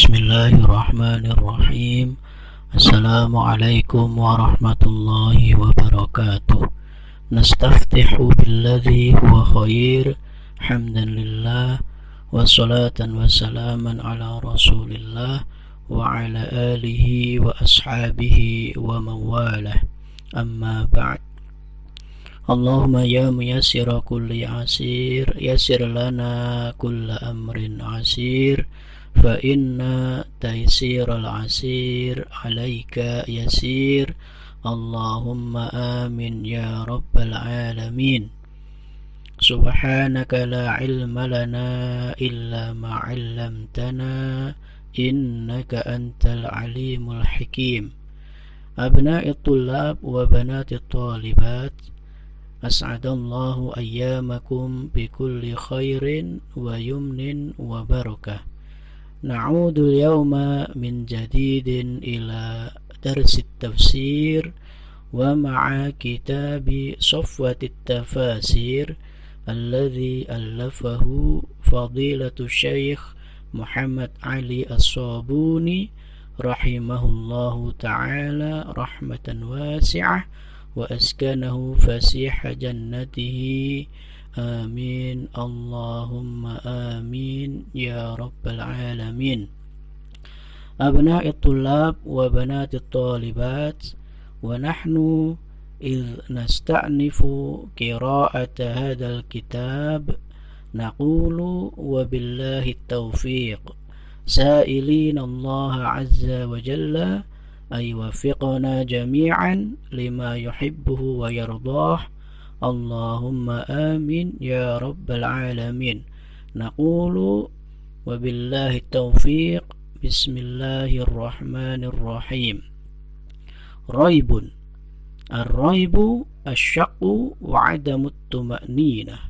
Bismillahirrahmanirrahim. Assalamualaikum warahmatullahi wabarakatuh. Nastaftihu billadhi huwa khair. Hamdan lillah. Wassalatan wassalaman ala rasulillah wa ala alihi wa ashabihi wa mawalah. Amma ba'd. Allahumma ya muyassira kulli asir, yassir lana kulla amrin asir, fa inna taysiral asir alaika yasir. Allahumma amin ya rabbal alamin. Subhanaka la ilma lana illa ma 'allamtana innaka antal alimul hakim. Abna'i tullab wa banati talibat, as'adallahu ayyamakum bikulli khairin wa yumnin wa barakah. Na'udul yawma min jadidin ila darsit tafsir wa ma'a kitabi safwatit tafasir alladhi allafahu fadilatu syekh Muhammad Ali As-Sabuni rahimahullahu ta'ala rahmatan wasi'ah wa askanahu fasiha jannatihi. Amin. Allahumma amin ya rabbal alamin. Abna'i tullab wa banati talibat, wa nahnu idh nasta'nifu qira'ata hadzal kitab naqulu wa billahi taufiq, sa'ilin Allah azza wa jalla ay wafiqna jami'an lima yuhibbuhu wa yardah. Allahumma amin ya rabbal alamin. Naqulu wabillahi taufiq. Bismillahirrahmanirrahim. Raibun. Ar-raibu asyaqqu wa 'adamut tuma'ninah.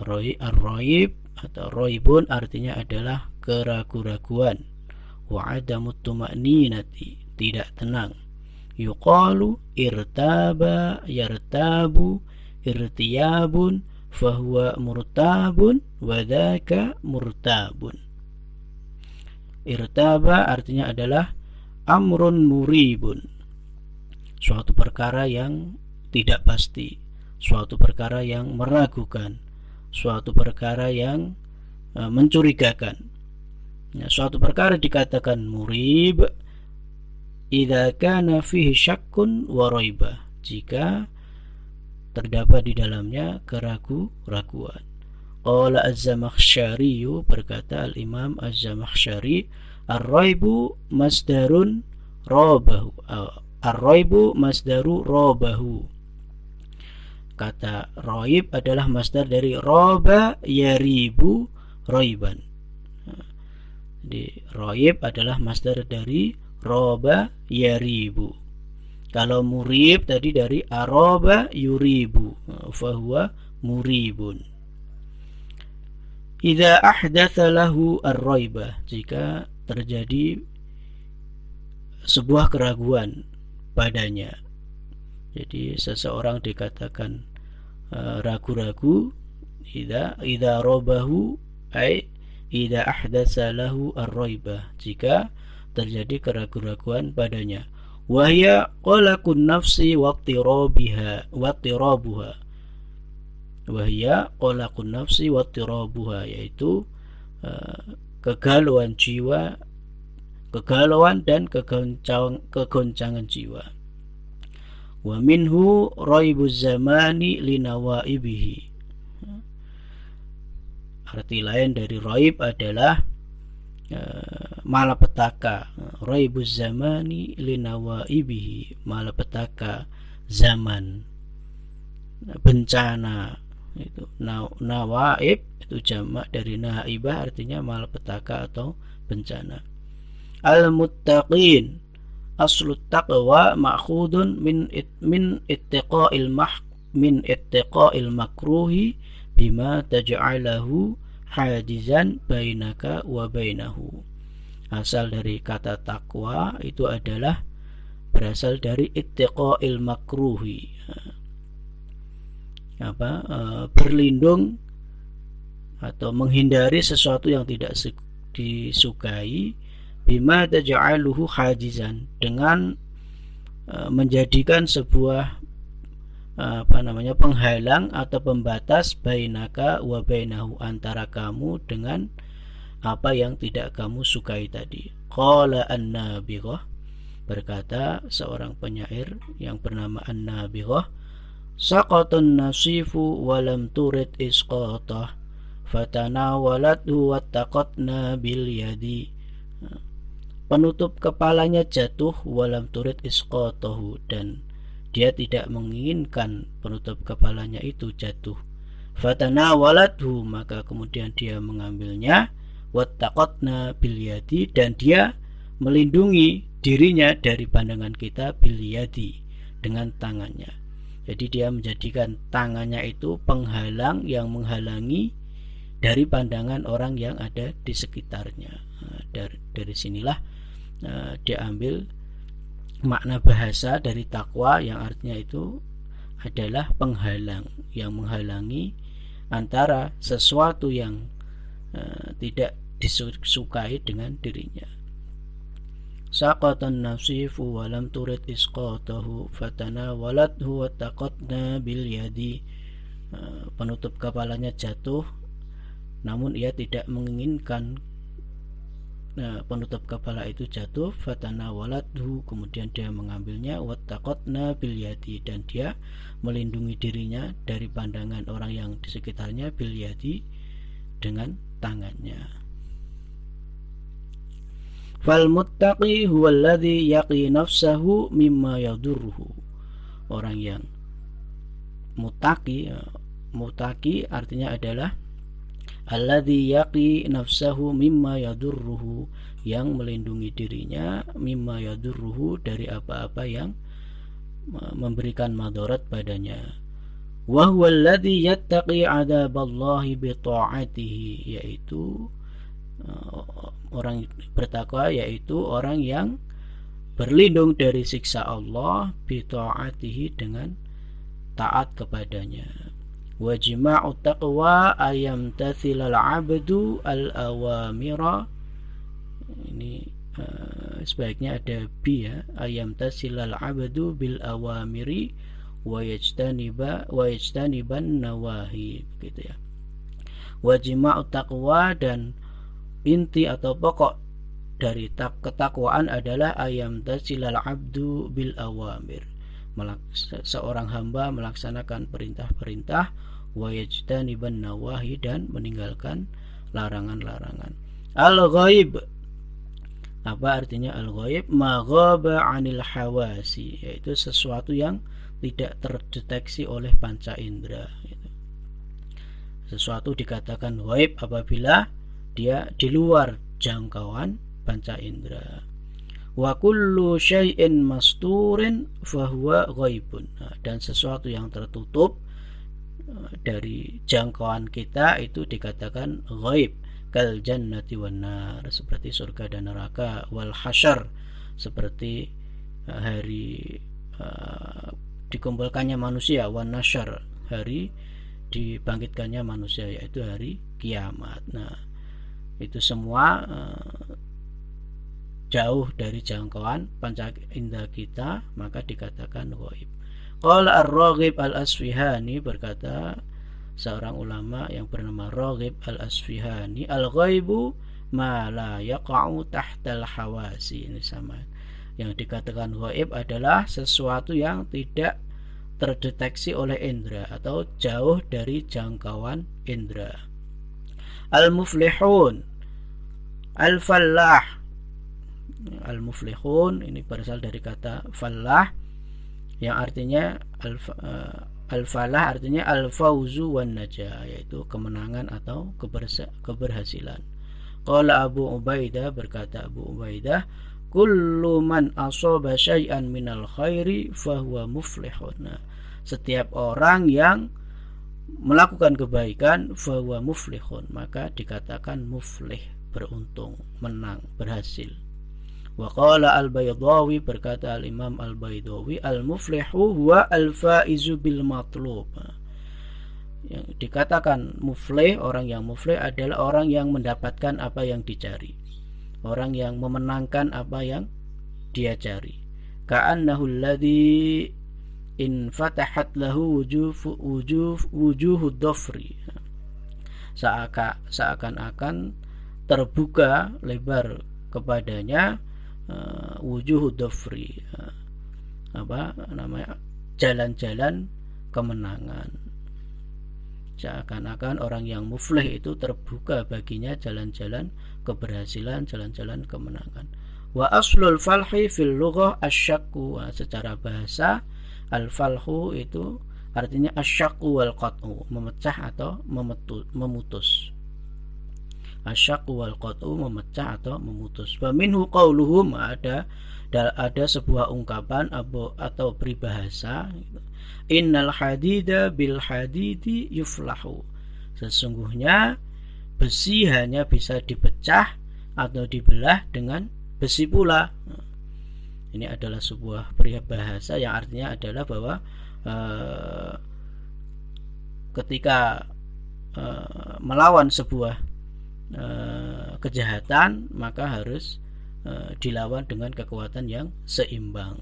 Ar-raib atau raibun artinya adalah keraguan-raguan. Wa 'adamut tuma'ninati, tidak tenang. Yuqalu irtaba yartabu irtiyabun fahuwa murtabun wa dhaka murtabun. Irtaba artinya adalah amrun muribun, suatu perkara yang tidak pasti, suatu perkara yang meragukan, suatu perkara yang mencurigakan. Suatu perkara dikatakan murib idza kana fihi syakkun wa raibah, jika terdapat di dalamnya keraguan-raguan. Qala Az-Zamakhsyari, berkata al-Imam Az-Zamakhsyari, ar-raibu masdarun rabahu. Ar-raibu masdaru rabahu. Kata raib adalah masdar dari raba yaribu raiban. Jadi raib adalah masdar dari roba yaribu. Kalau murib tadi dari aroba yuribu, fahuwa muribun. Idza ahdatsa lahu ar-raibah, jika terjadi sebuah keraguan padanya. Jadi seseorang dikatakan ragu-ragu, idza robahu ay idza ahdatsa lahu ar-raibah, jika terjadi keraguan-raguan padanya. Wahya qalaqun nafsi wattirabiha wattirabuha. Wahya qalaqun nafsi wattirabuha, yaitu kegalauan jiwa, kegalauan dan kegoncangan jiwa. Wa minhu raibuz zamani linawaibihi. Arti lain dari raib adalah malapetaka. Raibuz zamani linawaibihi, malapetaka zaman, bencana. Itu nawaib itu jamak dari naibah, artinya malapetaka atau bencana. Al-muttaqin, aslut taqwa ma'khudun min ittiqa'il makruhi bima taj'alahu hajizan bainaka wa bainahu. Asal dari kata takwa itu adalah berasal dari ittiqa'il makruhi, berlindung atau menghindari sesuatu yang disukai, bima taj'aluhu hajizan, dengan menjadikan sebuah penghalang atau pembatas bainaka wa bainahu, antara kamu dengan apa yang tidak kamu sukai tadi. Qala an-Nabighah, berkata seorang penyair yang bernama an-Nabighah, saqatun nasifu wa lam turid isqatah fatanawalathu wattaqatna bil yadi. Penutup kepalanya jatuh walam turid isqatahu, dan dia tidak menginginkan penutup kepalanya itu jatuh. Fatanawalathu, maka kemudian dia mengambilnya. Wattaqatna bil yadi, dan dia melindungi dirinya dari pandangan kita bil yadi, dengan tangannya. Jadi dia menjadikan tangannya itu penghalang yang menghalangi dari pandangan orang yang ada di sekitarnya. Dari sinilah diambil makna bahasa dari takwa, yang artinya itu adalah penghalang, yang menghalangi antara sesuatu yang tidak disukai dengan dirinya. Saqatan nasifu wa lam turid isqatahu fatanawalathu wattaqatna bil yadi. Penutup kepalanya jatuh, namun ia tidak menginginkan penutup kepala itu jatuh. Fatanawalathu, kemudian dia mengambilnya. Wattaqatna bil yadi, dan dia melindungi dirinya dari pandangan orang yang di sekitarnya bil yadi, dengan tangannya. Fal muttaqi huwa alladhi yaqi nafsahu mimma yadurruhu. Orang yang mutaqi artinya adalah alladhi yaqi nafsahu mimma yadurruhu, yang melindungi dirinya mimma yadurruhu, dari apa-apa yang memberikan madarat padanya. Wa huwa alladhi yattaqi 'adzaballahi bi ta'atihi, yaitu orang bertakwa, yaitu orang yang berlindung dari siksa Allah bi ta'atihi, dengan taat kepadanya. Wa jima'u taqwa ayam tathilal 'abdu al-awamira. Ini sebaiknya ada bi ya, ayam tasilal 'abdu bil awamiri wa yajtaniban nawahi, begitu ya. Wa jima'u taqwa, dan inti atau pokok dari ketakwaan adalah ayam tasilal 'abdu bil awamir, seorang hamba melaksanakan perintah-perintah, wa yajtaniban nawahi, dan meninggalkan larangan-larangan. Al-ghaib, apa artinya al-ghaib? Ma ghaba 'anil hawasi, yaitu sesuatu yang tidak terdeteksi oleh panca indera. Sesuatu dikatakan ghaib apabila dia di luar jangkauan panca indera. Wa kullu syai'in masturin fahuwa ghaibun. Dan sesuatu yang tertutup dari jangkauan kita itu dikatakan ghaib. Kal jannati wan nar, seperti surga dan neraka. Wal hasyar, seperti hari dikumpulkannya manusia. Wan nasyar, hari dibangkitkannya manusia, yaitu hari kiamat. Nah, itu semua jauh dari jangkauan panca indera kita, maka dikatakan ghaib. Qala Ar-Raghib Al-Asfihani, berkata seorang ulama yang bernama Raghib Al-Asfihani, al-ghaibu ma la yaqa'u tahtal hawasi. Ini sama, yang dikatakan ghaib adalah sesuatu yang tidak terdeteksi oleh indera atau jauh dari jangkauan indera. Al-muflihun, al-fallah. Al-muflihun ini berasal dari kata fallah, yang artinya al-falah artinya al-fauzu wan najah, yaitu kemenangan atau keberhasilan. Qala Abu Ubaidah, berkata Abu Ubaidah, kullu man asaba syai'an minal khairi fahuwa muflihun. Setiap orang yang melakukan kebaikan fahuwa muflihun, maka dikatakan muflih, beruntung, menang, berhasil. Wa qala al-Baydawi, berkata al-Imam al-Baydawi, al-muflihu huwa al-faizu bil matlub. Yang dikatakan muflih, orang yang muflih adalah orang yang mendapatkan apa yang dicari, orang yang memenangkan apa yang dia cari. Ka'annahu alladhi in fatahat lahu wujuhud dhafri, seakan-akan terbuka lebar kepadanya wujuhud dhafri, jalan-jalan kemenangan. Seakan-akan orang yang muflih itu terbuka baginya jalan-jalan keberhasilan, jalan-jalan kemenangan. Wa aslul falhi fil lughah asyakku. Secara bahasa al-falhu itu artinya asyakku wal qat'u, memecah atau memutus. Asyakku wal qat'u, memecah atau memutus. Wa minhu qauluhum, ada sebuah ungkapan atau peribahasa, innal hadida bil hadidi yuflahu. Sesungguhnya besi hanya bisa dipecah atau dibelah dengan besi pula. Ini adalah sebuah peribahasa yang artinya adalah bahwa ketika melawan sebuah kejahatan, maka harus dilawan dengan kekuatan yang seimbang.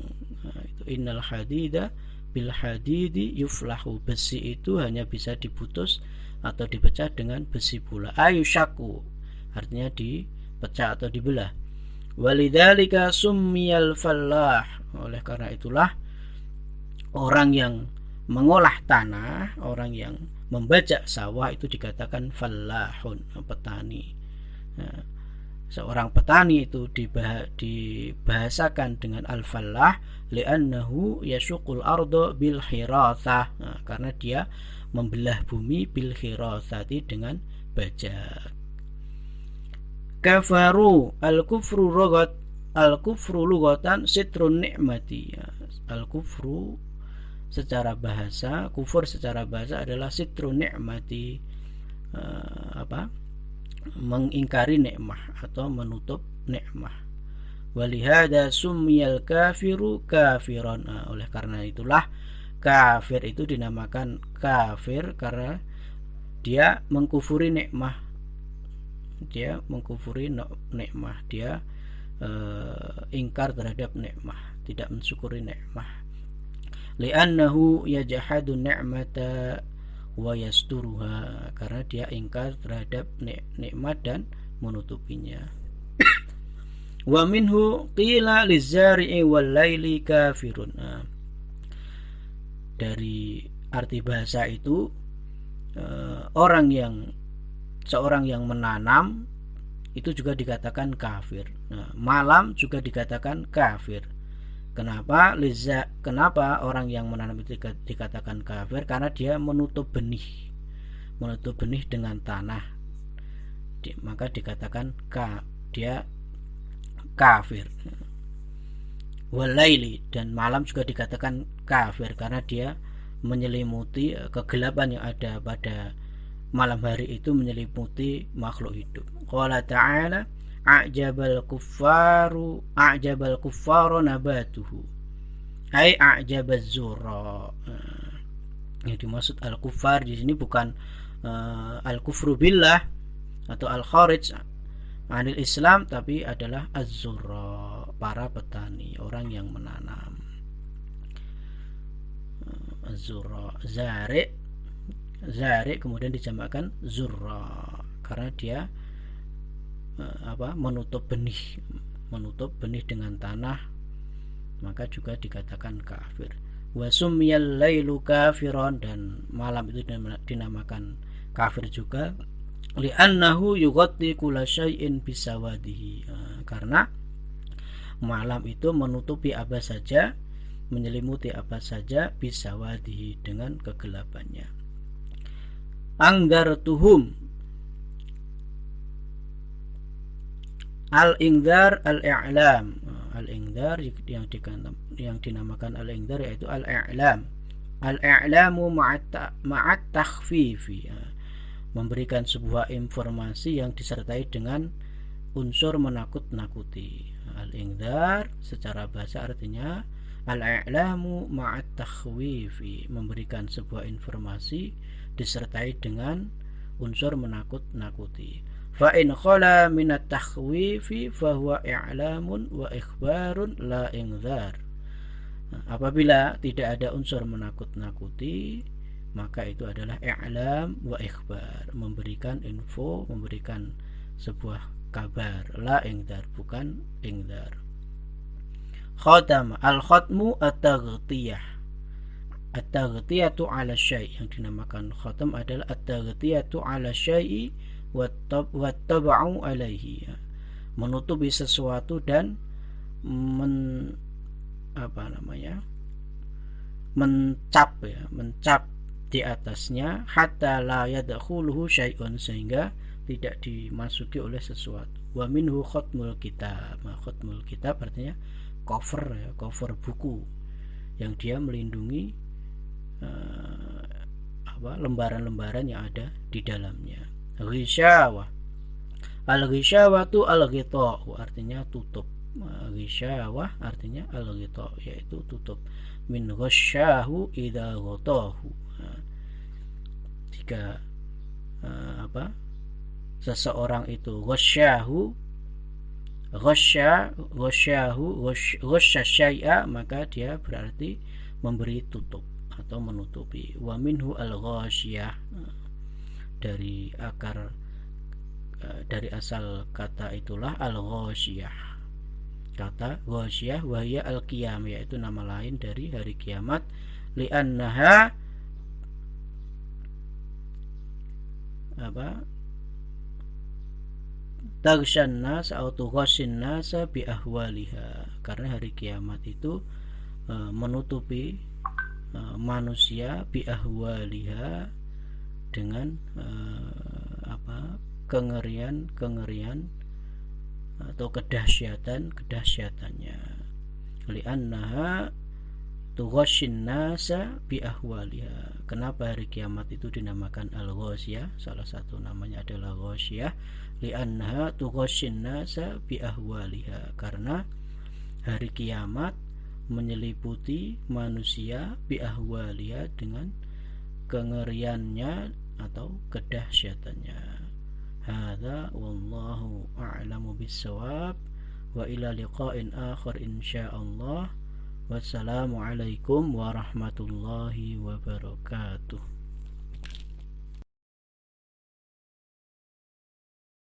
Itu innal hadida bil hadidi yuflahu. Besi itu hanya bisa diputus atau dipecah dengan besi pula. Ayushaku artinya dipecah atau dibelah. Walidzalika summiyal fallah. Oleh karena itulah orang yang mengolah tanah, orang yang membajak sawah itu dikatakan fallahun, petani. Seorang petani itu dibahasakan dengan al-fallah li'annahu yasuqul ardo bil khirathah, karena dia membelah bumi bil khirathati, dengan bajak. Kafaru al-kufru lughatan sitrun ni'mati. Al-kufru secara bahasa, kufur secara bahasa adalah sitrun ni'mati, mengingkari nikmah atau menutup nikmah. Walihada summiyal kafiru kafiron. Oleh karena itulah kafir itu dinamakan kafir karena dia mengkufuri nikmah. Dia mengkufuri nikmah, dia ingkar terhadap nikmah, tidak mensyukuri nikmah. Li'annahu yajhadu ni'mata wa yasturuha, karena dia ingkar terhadap nikmat dan menutupinya. Wa minhu qila lizari'i wal laili kafirun. Dari arti bahasa itu, seorang yang menanam itu juga dikatakan kafir. Malam juga dikatakan kafir. Kenapa orang yang menanam itu dikatakan kafir? Karena dia menutup benih dengan tanah, maka dikatakan dia kafir. Walaili, dan malam juga dikatakan kafir karena dia menyelimuti kegelapan yang ada pada malam hari itu, menyelimuti makhluk hidup. Qala ta'ala a'jabal kuffaru nabatuhu, ai a'jabaz zurra. Yang dimaksud al-kuffar di sini bukan al-kufru billah atau al-kharij anil Islam, tapi adalah az-zurra, para petani, orang yang menanam. Az-zurra, zari kemudian dijamakkan zurra karena dia menutup benih dengan tanah, maka juga dikatakan kafir. Wa summiyal lailu kafiron, dan malam itu dinamakan kafir juga li'annahu yughatti kulla syai'in bisawadihi, karena malam itu menutupi apa saja, menyelimuti apa saja, bisawadihi, dengan kegelapannya. Angdartuhum, al-ingdar al-i'lam. Al-ingdar yang dinamakan al-ingdar yaitu al-i'lam. Al-i'lamu ma'at takhfifi, memberikan sebuah informasi yang disertai dengan unsur menakut-nakuti. Al-ingdar secara bahasa artinya Al-i'lamu ma'at takhwifi, memberikan sebuah informasi disertai dengan unsur menakut-nakuti. Fa in khala minat takhwifi fa huwa i'lamun wa ikhbarun la inzar. Apabila tidak ada unsur menakut-nakuti, maka itu adalah i'lam wa ikhbar, memberikan info, memberikan sebuah kabar, la inzar, bukan inzar. Khatam, al-khatmu at-taghtiyah. At-taghtiyatu 'ala syai', yang dinamakan khatam adalah at-taghtiyatu 'ala syai' wa tab'u 'alaihi, menutupi sesuatu dan mencap di atasnya, hatta la yadkhuluhu syai'un, sehingga tidak dimasuki oleh sesuatu. Wa minhu khatmul kitab. Khatmul kitab artinya cover buku yang dia melindungi lembaran-lembaran yang ada di dalamnya. Ghisyawah, al-ghisyawatu al-ghita'u, artinya tutup. Ghisyawah artinya al-ghita', yaitu tutup. Min ghasyahu idza ghatahu, jika seseorang itu ghasya syai'a, maka dia berarti memberi tutup atau menutupi. Wa minhu al-ghasyiyah, dari asal kata itulah al-ghasyiyah. Kata ghasyiyah wahya al-qiyam, yaitu nama lain dari hari kiamat. Li'annaha taghsyan nas atau tughasyin nas bi ahwaliha, karena hari kiamat itu menutupi manusia bi ahwaliha dengan kengerian atau kedahsyatannya. Li'annaha tughasyin nasa bi ahwaliha. Kenapa hari kiamat itu dinamakan al-ghasyiyah? Salah satu namanya adalah ghasyiyah. Li'annaha tughasyin nasa bi ahwaliha, karena hari kiamat menyeliputi manusia bi ahwaliha dengan kengeriannya atau kedahsyatannya. Hadza wallahu a'lamu bis-shawab, wa ila liqa'in akhar insyaallah. Wassalamualaikum warahmatullahi wabarakatuh.